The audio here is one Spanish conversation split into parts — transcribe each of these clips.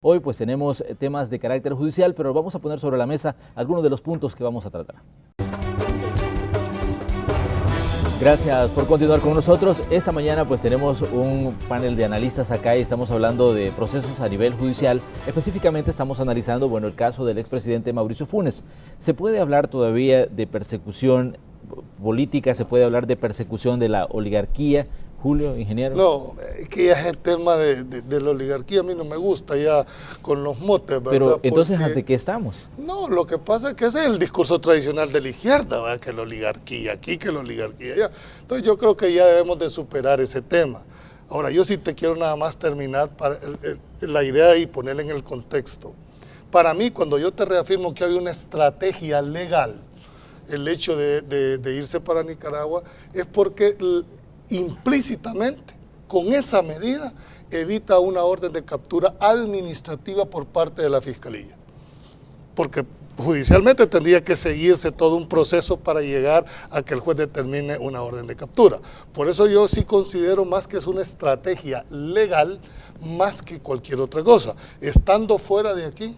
Hoy pues tenemos temas de carácter judicial, pero vamos a poner sobre la mesa algunos de los puntos que vamos a tratar. Gracias por continuar con nosotros. Esta mañana pues tenemos un panel de analistas acá y estamos hablando de procesos a nivel judicial. Específicamente estamos analizando, el caso del expresidente Mauricio Funes. ¿Se puede hablar todavía de persecución política? ¿Se puede hablar de persecución de la oligarquía? Julio, ingeniero. No, es que ya es el tema de la oligarquía, a mí no me gusta ya con los motes, ¿verdad? Pero entonces, porque, ¿ante qué estamos? No, lo que pasa es que ese es el discurso tradicional de la izquierda, ¿verdad? Que la oligarquía aquí, que la oligarquía allá. Entonces yo creo que ya debemos de superar ese tema. Ahora, yo sí te quiero nada más terminar para la idea y ponerla en el contexto. Para mí, cuando yo te reafirmo que había una estrategia legal, el hecho de irse para Nicaragua, es porque implícitamente, con esa medida, evita una orden de captura administrativa por parte de la Fiscalía. Porque judicialmente tendría que seguirse todo un proceso para llegar a que el juez determine una orden de captura. Por eso yo sí considero más que es una estrategia legal más que cualquier otra cosa. Estando fuera de aquí,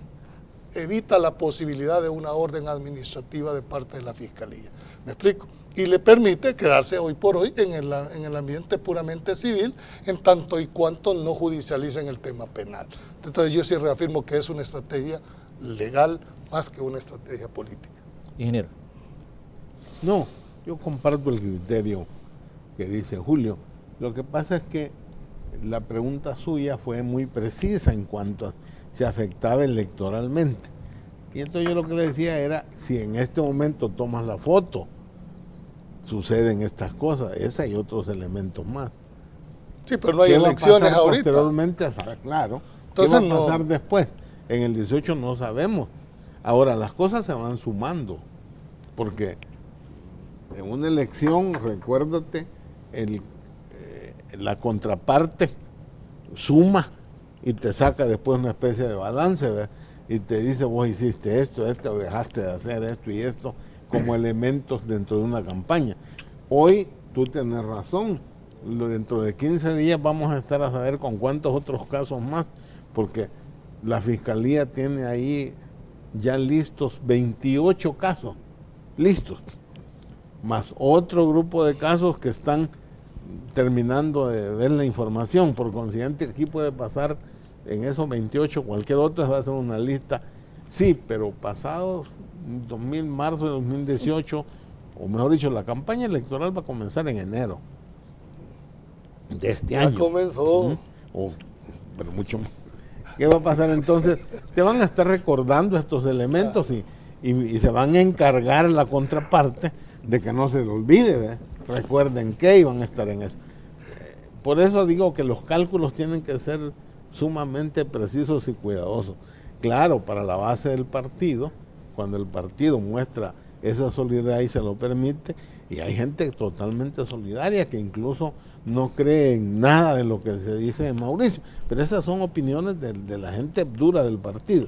evita la posibilidad de una orden administrativa de parte de la Fiscalía. ¿Me explico? Y le permite quedarse hoy por hoy en el ambiente puramente civil, en tanto y cuanto no judicialicen el tema penal. Entonces yo sí reafirmo que es una estrategia legal más que una estrategia política. Ingeniero. No, yo comparto el criterio que dice Julio. Lo que pasa es que la pregunta suya fue muy precisa en cuanto a si afectaba electoralmente. Y entonces yo lo que le decía era, si en este momento tomas la foto, suceden estas cosas, esa y otros elementos más. Sí, pero no hay elecciones ahorita. Posteriormente, claro. Entonces, ¿qué va a pasar después? En el 18 no sabemos. Ahora, las cosas se van sumando, porque en una elección, recuérdate, la contraparte suma y te saca después una especie de balance, ¿verdad? Y te dice, vos hiciste esto, o dejaste de hacer esto y esto, como elementos dentro de una campaña. Hoy tú tienes razón, dentro de 15 días vamos a estar a saber con cuántos otros casos más, porque la Fiscalía tiene ahí ya listos 28 casos, listos, más otro grupo de casos que están terminando de ver la información. Por consiguiente, aquí puede pasar en esos 28 cualquier otro, va a ser una lista, sí, pero pasados marzo de 2018, o mejor dicho, la campaña electoral va a comenzar en enero de este año. Ya comenzó. Pero mucho más. ¿Qué va a pasar entonces? Te van a estar recordando estos elementos y se van a encargar la contraparte de que no se le olvide, ¿verdad? Recuerden que iban a estar en eso. Por eso digo que los cálculos tienen que ser sumamente precisos y cuidadosos. Claro, para la base del partido, cuando el partido muestra esa solidaridad y se lo permite, y hay gente totalmente solidaria que incluso no cree en nada de lo que se dice de Mauricio, pero esas son opiniones de la gente dura del partido.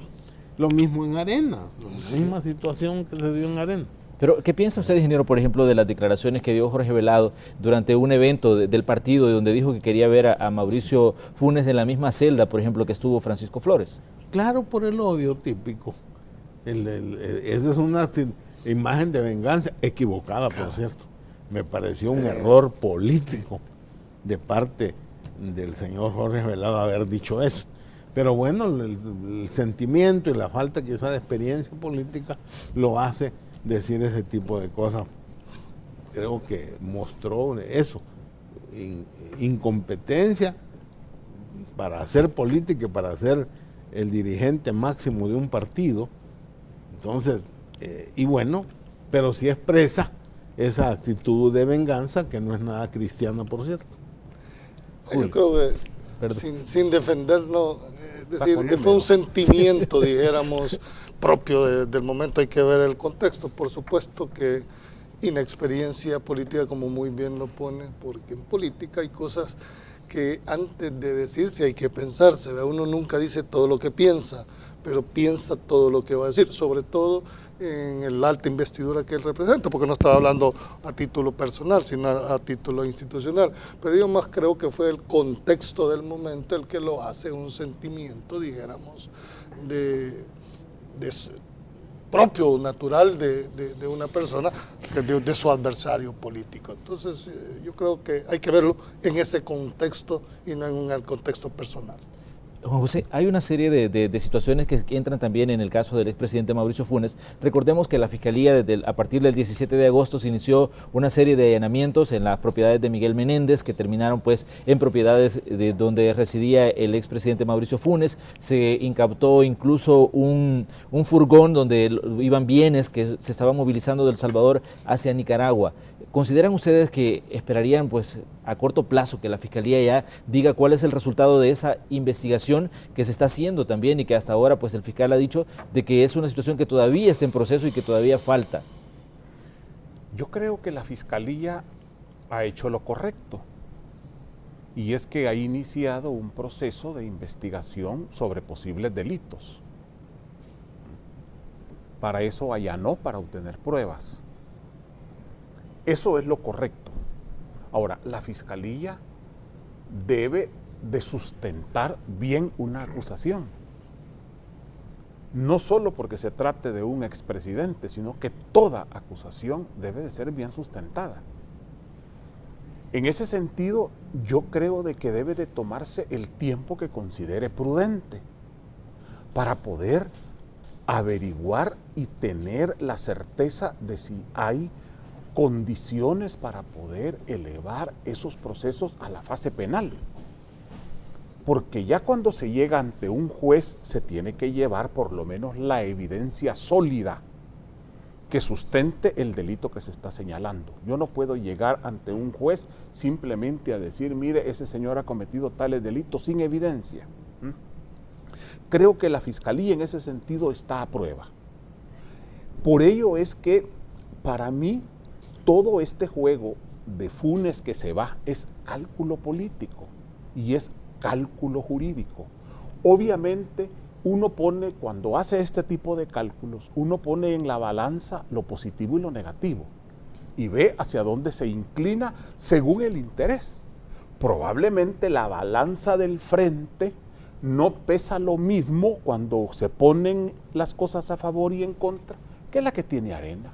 Lo mismo en Arena, la misma situación que se dio en Arena. Pero, ¿qué piensa usted, ingeniero, por ejemplo, de las declaraciones que dio Jorge Velado durante un evento del partido, donde dijo que quería ver a Mauricio Funes en la misma celda, por ejemplo, que estuvo Francisco Flores? Claro, por el odio típico. Esa es una imagen de venganza equivocada, por cierto. Me pareció un error político de parte del señor Jorge Velado haber dicho eso. Pero bueno, el sentimiento y la falta quizá de experiencia política lo hace decir ese tipo de cosas. Creo que mostró eso, incompetencia para hacer política y para ser el dirigente máximo de un partido. Entonces, y bueno, pero sí expresa esa actitud de venganza que no es nada cristiana, por cierto. Yo creo que sin defendernos, es decir, que fue un sentimiento, dijéramos, propio del momento. Hay que ver el contexto. Por supuesto que inexperiencia política, como muy bien lo pone, porque en política hay cosas que antes de decirse hay que pensarse. Uno nunca dice todo lo que piensa, pero piensa todo lo que va a decir, sobre todo en el alta investidura que él representa, porque no estaba hablando a título personal, sino a título institucional. Pero yo más creo que fue el contexto del momento el que lo hace un sentimiento, dijéramos, de propio, natural de una persona, de su adversario político. Entonces, yo creo que hay que verlo en ese contexto y no en el contexto personal. Juan José, hay una serie de situaciones que entran también en el caso del expresidente Mauricio Funes. Recordemos que la Fiscalía a partir del 17 de agosto se inició una serie de allanamientos en las propiedades de Miguel Menéndez, que terminaron pues en propiedades de donde residía el expresidente Mauricio Funes. Se incautó incluso un furgón donde iban bienes que se estaban movilizando de El Salvador hacia Nicaragua. ¿Consideran ustedes que esperarían pues a corto plazo que la Fiscalía ya diga cuál es el resultado de esa investigación que se está haciendo también y que hasta ahora pues el fiscal ha dicho de que es una situación que todavía está en proceso y que todavía falta? Yo creo que la Fiscalía ha hecho lo correcto, y es que ha iniciado un proceso de investigación sobre posibles delitos. Para eso allanó, para obtener pruebas. Eso es lo correcto. Ahora, la Fiscalía debe de sustentar bien una acusación. No solo porque se trate de un expresidente, sino que toda acusación debe de ser bien sustentada. En ese sentido, yo creo de que debe de tomarse el tiempo que considere prudente para poder averiguar y tener la certeza de si hay condiciones para poder elevar esos procesos a la fase penal. Porque ya cuando se llega ante un juez se tiene que llevar por lo menos la evidencia sólida que sustente el delito que se está señalando. Yo no puedo llegar ante un juez simplemente a decir, mire, ese señor ha cometido tales delitos sin evidencia. Creo que la Fiscalía en ese sentido está a prueba. Por ello es que para mí todo este juego de Funes que se va es cálculo político y es cálculo jurídico. Obviamente uno pone, cuando hace este tipo de cálculos, uno pone en la balanza lo positivo y lo negativo y ve hacia dónde se inclina según el interés. Probablemente la balanza del frente no pesa lo mismo cuando se ponen las cosas a favor y en contra que la que tiene Arena.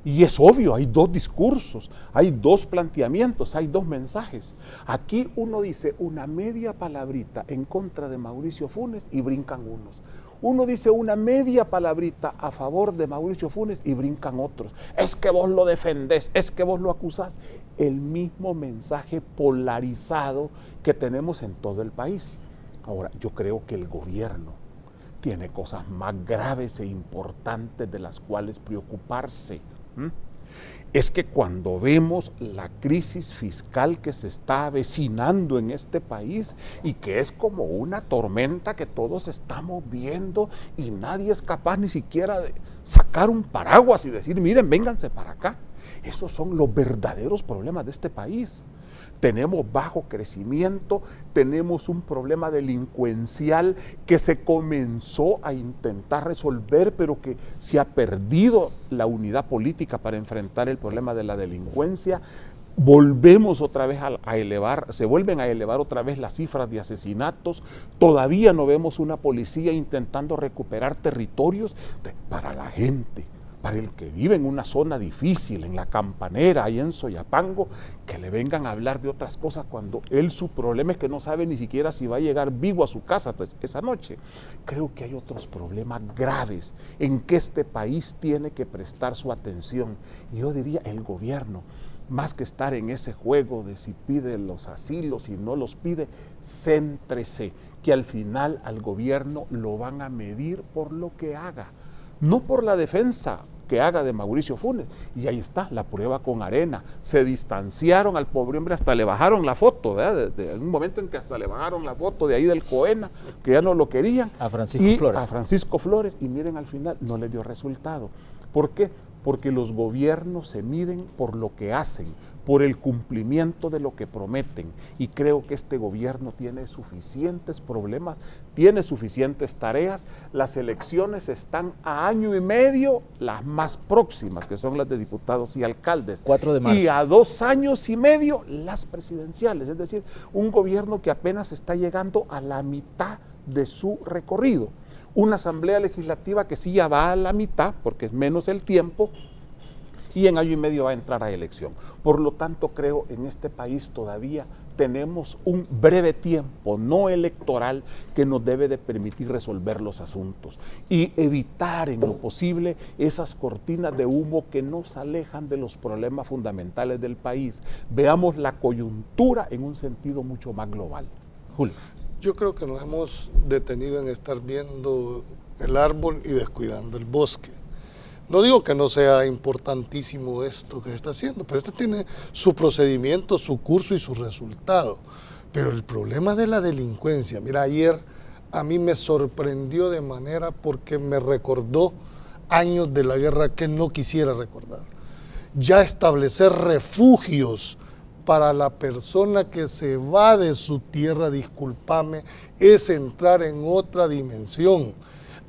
Y es obvio, hay dos discursos, hay dos planteamientos, hay dos mensajes. Aquí uno dice una media palabrita en contra de Mauricio Funes y brincan unos. Uno dice una media palabrita a favor de Mauricio Funes y brincan otros. Es que vos lo defendés, es que vos lo acusás. El mismo mensaje polarizado que tenemos en todo el país. Ahora, yo creo que el gobierno tiene cosas más graves e importantes de las cuales preocuparse. Es que cuando vemos la crisis fiscal que se está avecinando en este país y que es como una tormenta que todos estamos viendo y nadie es capaz ni siquiera de sacar un paraguas y decir, miren, vénganse para acá. Esos son los verdaderos problemas de este país. Tenemos bajo crecimiento, tenemos un problema delincuencial que se comenzó a intentar resolver, pero que se ha perdido la unidad política para enfrentar el problema de la delincuencia. Volvemos otra vez a elevar, se vuelven a elevar otra vez las cifras de asesinatos. Todavía no vemos una policía intentando recuperar territorios para la gente. Para el que vive en una zona difícil, en La Campanera, ahí en Soyapango, que le vengan a hablar de otras cosas cuando él su problema es que no sabe ni siquiera si va a llegar vivo a su casa esa noche. Creo que hay otros problemas graves en que este país tiene que prestar su atención. Y yo diría, el gobierno, más que estar en ese juego de si pide los asilos y no los pide, céntrese, que al final al gobierno lo van a medir por lo que haga, no por la defensa que haga de Mauricio Funes. Y ahí está la prueba con Arena. Se distanciaron al pobre hombre, hasta le bajaron la foto, ¿verdad? De un momento en que hasta le bajaron la foto de ahí del Coena, que ya no lo querían. A Francisco Flores. A Francisco Flores, y miren, al final no le dio resultado. ¿Por qué? Porque los gobiernos se miden por lo que hacen, por el cumplimiento de lo que prometen. Y creo que este gobierno tiene suficientes problemas, tiene suficientes tareas. Las elecciones están a año y medio, las más próximas, que son las de diputados y alcaldes. 4 de marzo. Y a 2 años y medio las presidenciales. Es decir, un gobierno que apenas está llegando a la mitad de su recorrido. Una asamblea legislativa que sí ya va a la mitad, porque es menos el tiempo, y en año y medio va a entrar a elección. Por lo tanto, creo en este país todavía tenemos un breve tiempo no electoral que nos debe de permitir resolver los asuntos y evitar en lo posible esas cortinas de humo que nos alejan de los problemas fundamentales del país. Veamos la coyuntura en un sentido mucho más global. Julio. Yo creo que nos hemos detenido en estar viendo el árbol y descuidando el bosque. No digo que no sea importantísimo esto que se está haciendo, pero esto tiene su procedimiento, su curso y su resultado. Pero el problema de la delincuencia, mira, ayer a mí me sorprendió de manera porque me recordó años de la guerra que no quisiera recordar. Ya establecer refugios para la persona que se va de su tierra, discúlpame, es entrar en otra dimensión.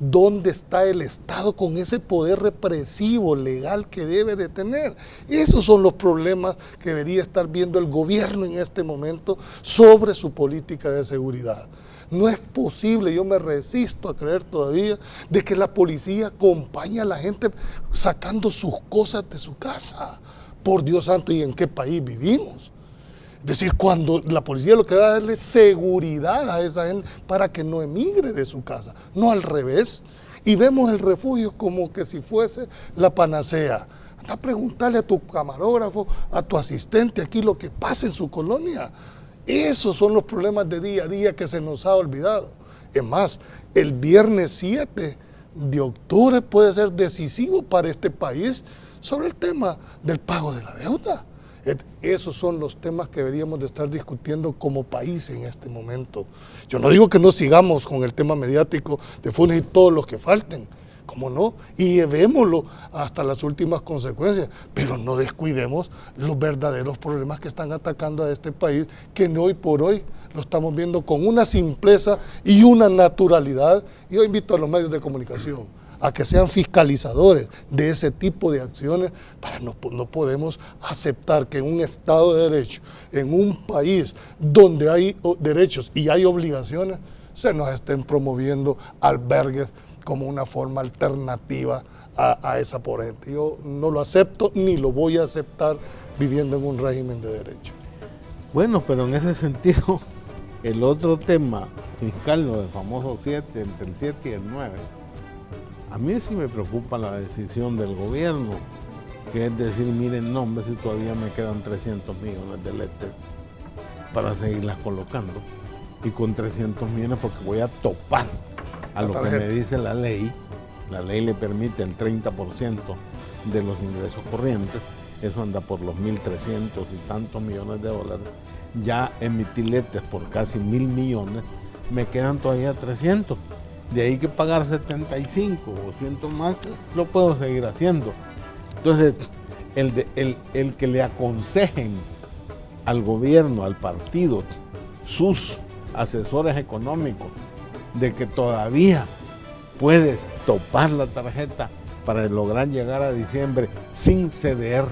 ¿Dónde está el Estado con ese poder represivo legal que debe de tener? Esos son los problemas que debería estar viendo el gobierno en este momento sobre su política de seguridad. No es posible, yo me resisto a creer todavía, de que la policía acompañe a la gente sacando sus cosas de su casa. Por Dios santo, ¿y en qué país vivimos? Es decir, cuando la policía lo que va a darle seguridad a esa gente para que no emigre de su casa, no al revés. Y vemos el refugio como que si fuese la panacea. Anda a preguntarle a tu camarógrafo, a tu asistente aquí lo que pasa en su colonia. Esos son los problemas de día a día que se nos ha olvidado. Es más, el viernes 7 de octubre puede ser decisivo para este país sobre el tema del pago de la deuda. Esos son los temas que deberíamos de estar discutiendo como país en este momento. Yo no digo que no sigamos con el tema mediático de Funes y todos los que falten, ¿cómo no? Y llevémoslo hasta las últimas consecuencias, pero no descuidemos los verdaderos problemas que están atacando a este país, que hoy por hoy lo estamos viendo con una simpleza y una naturalidad. Y yo invito a los medios de comunicación a que sean fiscalizadores de ese tipo de acciones. No podemos aceptar que en un Estado de Derecho, en un país donde hay derechos y hay obligaciones, se nos estén promoviendo albergues como una forma alternativa a esa por gente. Yo no lo acepto ni lo voy a aceptar viviendo en un régimen de derecho. Bueno, pero en ese sentido, el otro tema fiscal, lo del famoso 7, entre el 7 y el 9, a mí sí me preocupa la decisión del gobierno, que es decir, miren, no, hombre, si todavía me quedan 300 millones de letes para seguirlas colocando, y con 300 millones porque voy a topar a lo que me dice la ley le permite el 30% de los ingresos corrientes, eso anda por los 1.300 y tantos millones de dólares, ya emití letes por casi 1.000 millones, me quedan todavía 300. De ahí que pagar 75 o 100 más, lo puedo seguir haciendo. Entonces, el que le aconsejen al gobierno, al partido, sus asesores económicos, de que todavía puedes topar la tarjeta para lograr llegar a diciembre sin ceder,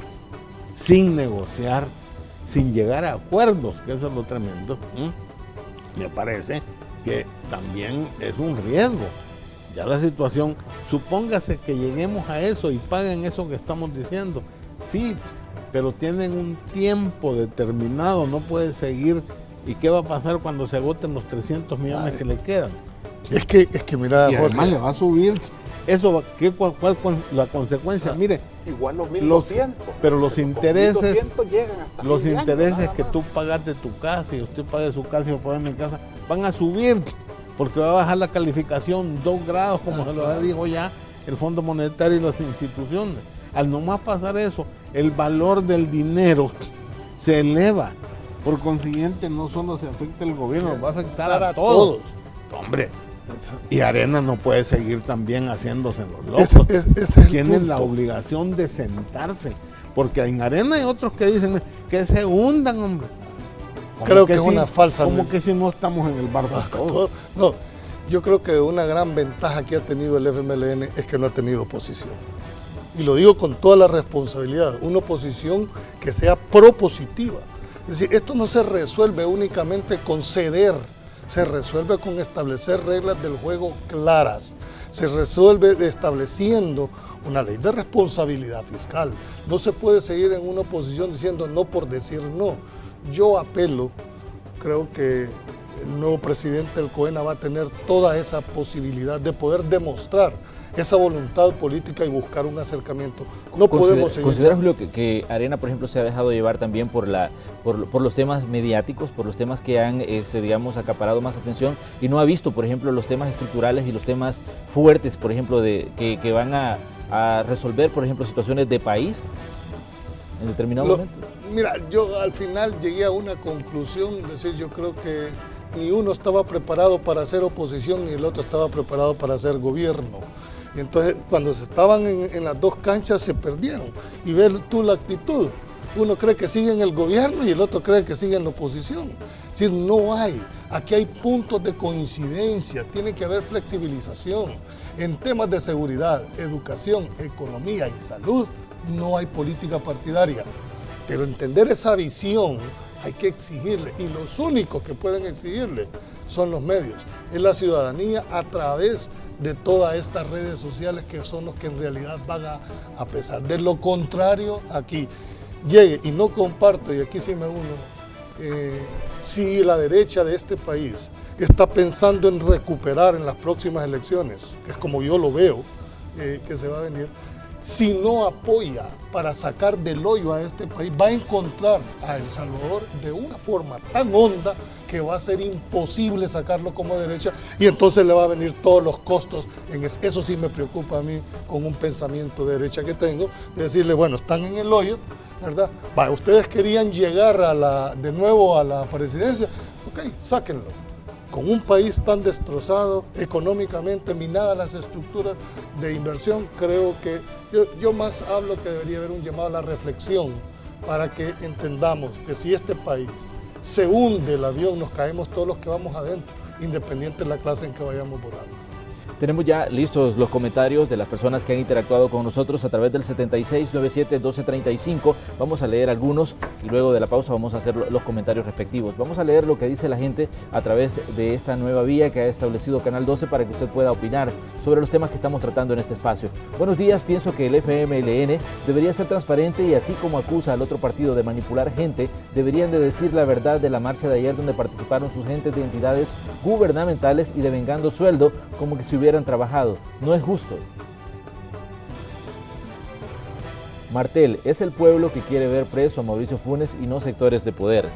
sin negociar, sin llegar a acuerdos, que eso es lo tremendo, me parece que también es un riesgo. Ya la situación, supóngase que lleguemos a eso y paguen eso que estamos diciendo, sí, pero tienen un tiempo determinado, no puede seguir. ¿Y qué va a pasar cuando se agoten los 300 millones que le quedan? Es que mira, y además le va a subir. Eso, ¿cuál la consecuencia? Mire, igual los 1.200. Pero los intereses, llegan hasta los fin de intereses año, que tú pagaste tu casa y usted pague su casa y yo pague mi casa, van a subir, porque va a bajar la calificación 2 grados, como se lo dijo ya el Fondo Monetario y las instituciones. Al nomás pasar eso, el valor del dinero se eleva. Por consiguiente, no solo se afecta al gobierno, va a afectar a todos. Hombre, y Arena no puede seguir también haciéndose los locos. Ese es Tienen punto. la obligación de sentarse, porque en Arena hay otros que dicen que se hundan, hombre. Creo que es una falsa. Como que si no estamos en el barco todos. No, yo creo que una gran ventaja que ha tenido el FMLN es que no ha tenido oposición. Y lo digo con toda la responsabilidad, una oposición que sea propositiva. Es decir, esto no se resuelve únicamente con ceder, se resuelve con establecer reglas del juego claras, se resuelve estableciendo una ley de responsabilidad fiscal. No se puede seguir en una oposición diciendo no por decir no. Yo apelo, creo que el nuevo presidente del COENA va a tener toda esa posibilidad de poder demostrar esa voluntad política y buscar un acercamiento. No podemos seguir. ¿Considera, Julio, que Arena, por ejemplo, se ha dejado llevar también por los temas mediáticos, por los temas que han, digamos, acaparado más atención y no ha visto, por ejemplo, los temas estructurales y los temas fuertes, por ejemplo, que van a resolver, por ejemplo, situaciones de país en determinado momento? Mira, yo al final llegué a una conclusión, es decir, yo creo que ni uno estaba preparado para hacer oposición ni el otro estaba preparado para hacer gobierno. Y entonces, cuando se estaban en las dos canchas, se perdieron. Y ver tú la actitud. Uno cree que sigue en el gobierno y el otro cree que sigue en la oposición. Es decir, no hay. Aquí hay puntos de coincidencia, tiene que haber flexibilización. En temas de seguridad, educación, economía y salud, no hay política partidaria. Pero entender esa visión hay que exigirle. Y los únicos que pueden exigirle son los medios. Es la ciudadanía a través de todas estas redes sociales que son los que en realidad van a pesar. De lo contrario, aquí llegue, y no comparto, y aquí sí me uno, si la derecha de este país está pensando en recuperar en las próximas elecciones, que es como yo lo veo, que se va a venir, si no apoya para sacar del hoyo a este país, va a encontrar a El Salvador de una forma tan honda que va a ser imposible sacarlo como derecha y entonces le va a venir todos los costos. Eso sí me preocupa a mí con un pensamiento de derecha que tengo, de decirle, bueno, están en el hoyo, ¿verdad? Ustedes querían llegar de nuevo a la presidencia, ok, sáquenlo. Con un país tan destrozado, económicamente minadas las estructuras de inversión, creo que yo más hablo que debería haber un llamado a la reflexión para que entendamos que si este país se hunde el avión, nos caemos todos los que vamos adentro, independiente de la clase en que vayamos volando. Tenemos ya listos los comentarios de las personas que han interactuado con nosotros a través del 7697-1235. Vamos a leer algunos y luego de la pausa vamos a hacer los comentarios respectivos. Vamos a leer lo que dice la gente a través de esta nueva vía que ha establecido Canal 12 para que usted pueda opinar sobre los temas que estamos tratando en este espacio. Buenos días, pienso que el FMLN debería ser transparente y así como acusa al otro partido de manipular gente, deberían de decir la verdad de la marcha de ayer donde participaron sus gentes de entidades gubernamentales y devengando sueldo como que si hubieran trabajado. No es justo. Martel, es el pueblo que quiere ver preso a Mauricio Funes y no sectores de poder.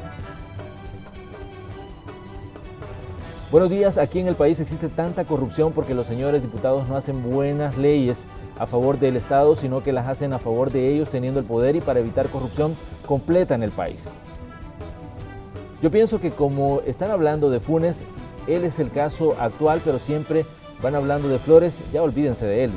Buenos días, aquí en el país existe tanta corrupción porque los señores diputados no hacen buenas leyes a favor del Estado, sino que las hacen a favor de ellos teniendo el poder y para evitar corrupción completa en el país. Yo pienso que como están hablando de Funes, él es el caso actual, pero siempre van hablando de Flores, ya olvídense de él.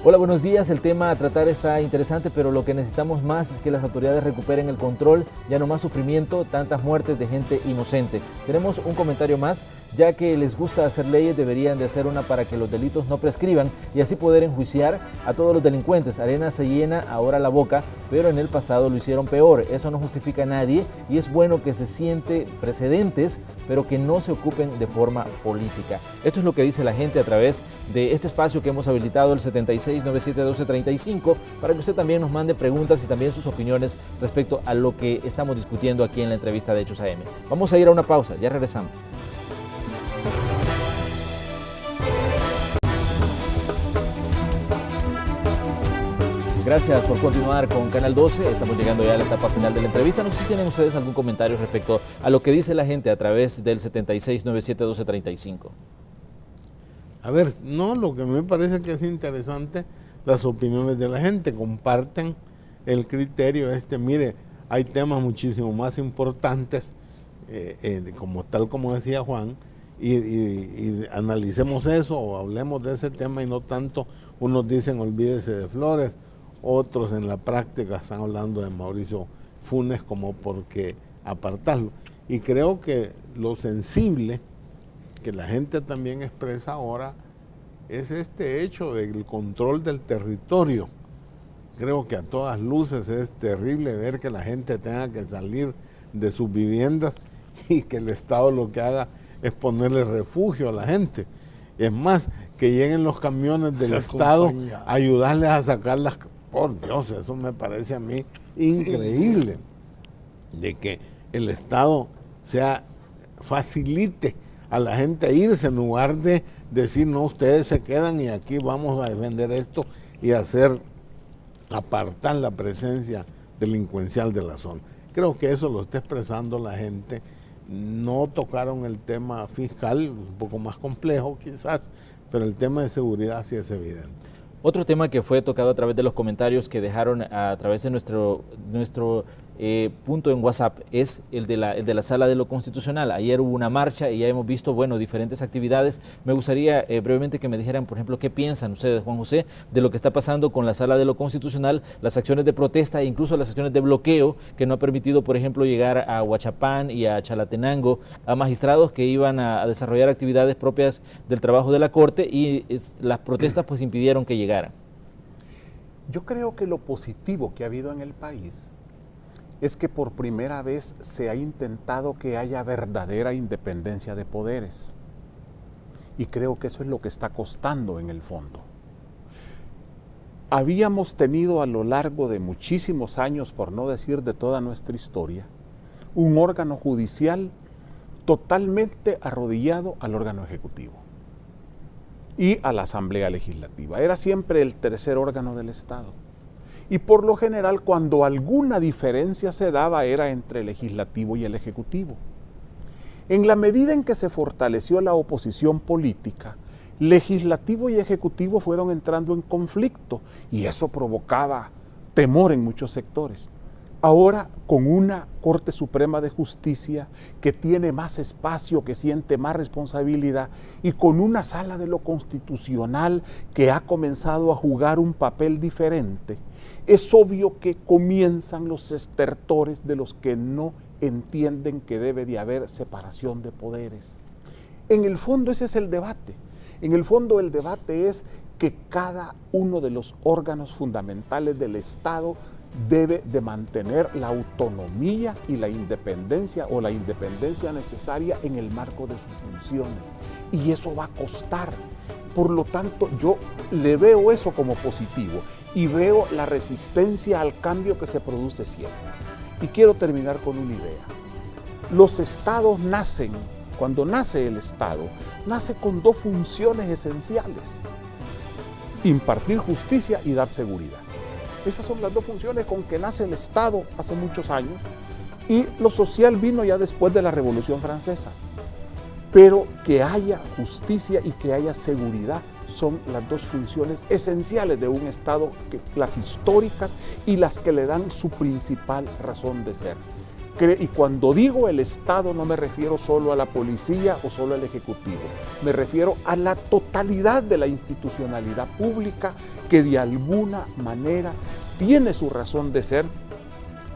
Hola, buenos días. El tema a tratar está interesante, pero lo que necesitamos más es que las autoridades recuperen el control, ya no más sufrimiento, tantas muertes de gente inocente. Tenemos un comentario más. Ya que les gusta hacer leyes, deberían de hacer una para que los delitos no prescriban y así poder enjuiciar a todos los delincuentes. Arena se llena ahora la boca, pero en el pasado lo hicieron peor. Eso no justifica a nadie y es bueno que se siente precedentes, pero que no se ocupen de forma política. Esto es lo que dice la gente a través de este espacio que hemos habilitado, el 7697-1235, para que usted también nos mande preguntas y también sus opiniones respecto a lo que estamos discutiendo aquí en la entrevista de Hechos AM. Vamos a ir a una pausa, ya regresamos. Gracias por continuar con Canal 12. Estamos llegando ya a la etapa final de la entrevista. No sé si tienen ustedes algún comentario respecto a lo que dice la gente a través del 7697-1235. A ver, no, lo que me parece que es interesante, las opiniones de la gente, comparten el criterio mire, hay temas muchísimo más importantes, como tal como decía Juan, y analicemos eso o hablemos de ese tema y no tanto Unos dicen olvídese de Flores, otros en la práctica están hablando de Mauricio Funes como porque apartarlo. Y creo que lo sensible que la gente también expresa ahora es este hecho del control del territorio. Creo que a todas luces es terrible ver que la gente tenga que salir de sus viviendas y que el Estado lo que haga es ponerle refugio a la gente. Es más, que lleguen los camiones del Estado a ayudarles a sacarlas. Por Dios, eso me parece a mí increíble, de que el Estado facilite a la gente irse en lugar de decir, no, ustedes se quedan y aquí vamos a defender esto y apartar la presencia delincuencial de la zona. Creo que eso lo está expresando la gente. No tocaron el tema fiscal, un poco más complejo quizás, pero el tema de seguridad sí es evidente. Otro tema que fue tocado a través de los comentarios que dejaron a través de nuestro punto en WhatsApp es el de la Sala de lo Constitucional. Ayer hubo una marcha y ya hemos visto, bueno, diferentes actividades. Me gustaría brevemente que me dijeran, por ejemplo, qué piensan ustedes, Juan José, de lo que está pasando con la Sala de lo Constitucional, las acciones de protesta e incluso las acciones de bloqueo que no ha permitido, por ejemplo, llegar a Huachapán y a Chalatenango a magistrados que iban a desarrollar actividades propias del trabajo de la Corte y las protestas pues impidieron que llegaran. Yo creo que lo positivo que ha habido en el país es que por primera vez se ha intentado que haya verdadera independencia de poderes. Y creo que eso es lo que está costando en el fondo. Habíamos tenido a lo largo de muchísimos años, por no decir de toda nuestra historia, un órgano judicial totalmente arrodillado al órgano ejecutivo y a la Asamblea Legislativa. Era siempre el tercer órgano del Estado. Y por lo general, cuando alguna diferencia se daba, era entre el Legislativo y el Ejecutivo. En la medida en que se fortaleció la oposición política, Legislativo y Ejecutivo fueron entrando en conflicto y eso provocaba temor en muchos sectores. Ahora, con una Corte Suprema de Justicia que tiene más espacio, que siente más responsabilidad, y con una Sala de lo Constitucional que ha comenzado a jugar un papel diferente, es obvio que comienzan los estertores de los que no entienden que debe de haber separación de poderes. En el fondo ese es el debate. En el fondo el debate es que cada uno de los órganos fundamentales del Estado debe de mantener la autonomía y la independencia o la independencia necesaria en el marco de sus funciones. Y eso va a costar. Por lo tanto, yo le veo eso como positivo y veo la resistencia al cambio que se produce siempre. Y quiero terminar con una idea. Los estados nacen, cuando nace el Estado, nace con dos funciones esenciales: impartir justicia y dar seguridad. Esas son las dos funciones con que nace el Estado hace muchos años, y lo social vino ya después de la Revolución Francesa. Pero que haya justicia y que haya seguridad son las dos funciones esenciales de un Estado, las históricas y las que le dan su principal razón de ser. Y cuando digo el Estado no me refiero solo a la policía o solo al Ejecutivo, me refiero a la totalidad de la institucionalidad pública que de alguna manera tiene su razón de ser,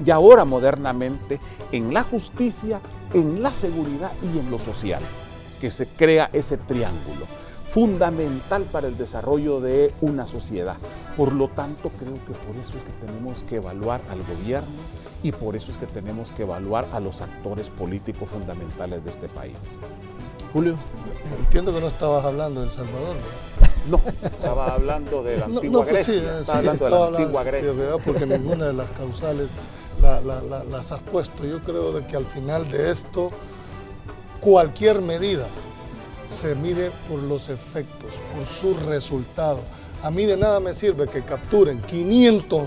y ahora modernamente en la justicia, en la seguridad y en lo social, que se crea ese triángulo fundamental para el desarrollo de una sociedad. Por lo tanto, creo que por eso es que tenemos que evaluar al gobierno y por eso es que tenemos que evaluar a los actores políticos fundamentales de este país. Julio. Entiendo que no estabas hablando de El Salvador, ¿no? No, estaba hablando de la antigua pues Grecia. Sí, estaba hablando de la antigua Grecia. ¿Verdad? Porque ninguna de las causales las has puesto. Yo creo de que al final de esto, cualquier medida se mide por los efectos, por sus resultados. A mí de nada me sirve que capturen 500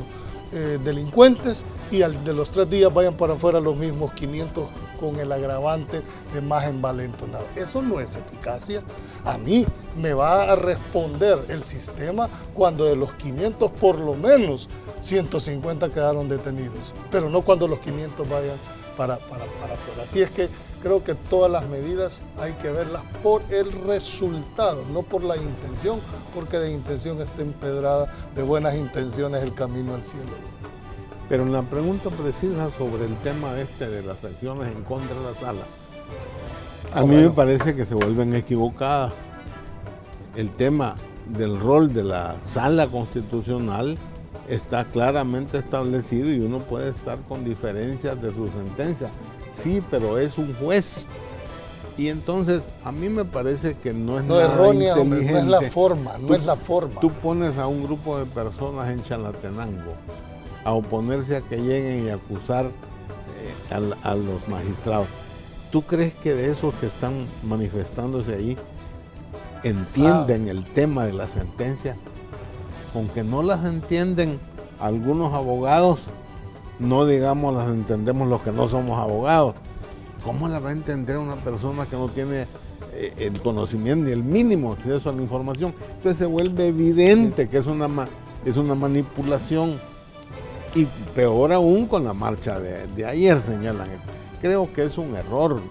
delincuentes y de los 3 días vayan para afuera los mismos 500 con el agravante de más envalentonado. Eso no es eficacia. A mí me va a responder el sistema cuando de los 500 por lo menos 150 quedaron detenidos, pero no cuando los 500 vayan para afuera. Así es que creo que todas las medidas hay que verlas por el resultado, no por la intención, porque de intención está empedrada, de buenas intenciones el camino al cielo. Pero en la pregunta precisa sobre el tema de las acciones en contra de la sala, a mí me parece que se vuelven equivocadas. El tema del rol de la sala constitucional está claramente establecido y uno puede estar con diferencias de su sentencia. Sí, pero es un juez. Y entonces a mí me parece que no es nada errónea, inteligente. no es la forma, no es la forma. Tú pones a un grupo de personas en Chalatenango a oponerse a que lleguen y acusar a los magistrados. ¿Tú crees que de esos que están manifestándose ahí entienden el tema de la sentencia? Con que no las entienden algunos abogados, no digamos las entendemos los que no somos abogados. ¿Cómo la va a entender una persona que no tiene el conocimiento ni el mínimo acceso a la información? Entonces se vuelve evidente que es una manipulación. Y peor aún con la marcha de ayer señalan eso. Creo que es un error,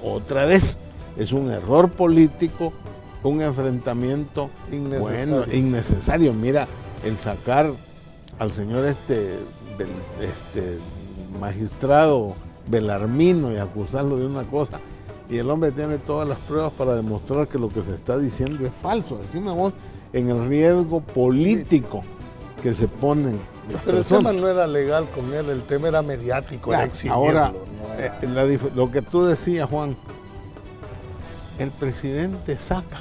otra vez, es un error político, un enfrentamiento innecesario. Mira, el sacar al señor magistrado Belarmino y acusarlo de una cosa, y el hombre tiene todas las pruebas para demostrar que lo que se está diciendo es falso. Decime vos, en el riesgo político que se ponen. Pero el tema no era legal con él, el tema era mediático, era exhibirlo. Ahora, no era... lo que tú decías, Juan, el presidente Saca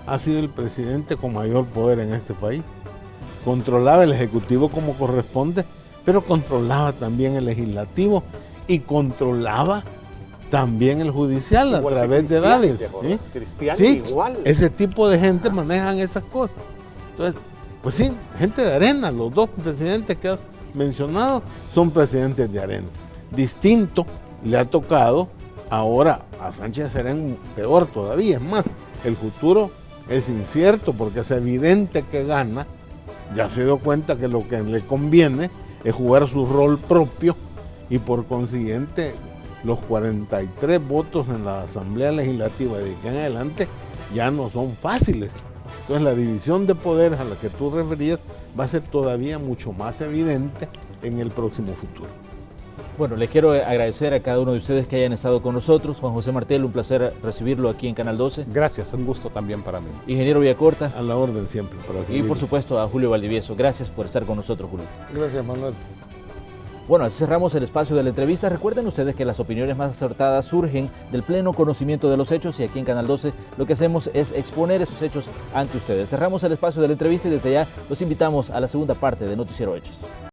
ha sido el presidente con mayor poder en este país. Controlaba el Ejecutivo como corresponde, pero controlaba también el Legislativo y controlaba también el Judicial a través de David. Sí, igual. Ese tipo de gente manejan esas cosas. Entonces, pues sí, gente de arena, los dos presidentes que has mencionado son presidentes de arena. Distinto le ha tocado ahora a Sánchez Serén, peor todavía, es más, el futuro es incierto porque es evidente que gana, ya se dio cuenta que lo que le conviene es jugar su rol propio y por consiguiente los 43 votos en la Asamblea Legislativa de aquí en adelante ya no son fáciles. Entonces la división de poderes a la que tú referías va a ser todavía mucho más evidente en el próximo futuro. Bueno, le quiero agradecer a cada uno de ustedes que hayan estado con nosotros. Juan José Martel, un placer recibirlo aquí en Canal 12. Gracias, un gusto también para mí. Ingeniero Villacorta. A la orden siempre. Para y por supuesto a Julio Valdivieso. Gracias por estar con nosotros, Julio. Gracias, Manuel. Bueno, así cerramos el espacio de la entrevista. Recuerden ustedes que las opiniones más acertadas surgen del pleno conocimiento de los hechos y aquí en Canal 12 lo que hacemos es exponer esos hechos ante ustedes. Cerramos el espacio de la entrevista y desde ya los invitamos a la segunda parte de Noticiero Hechos.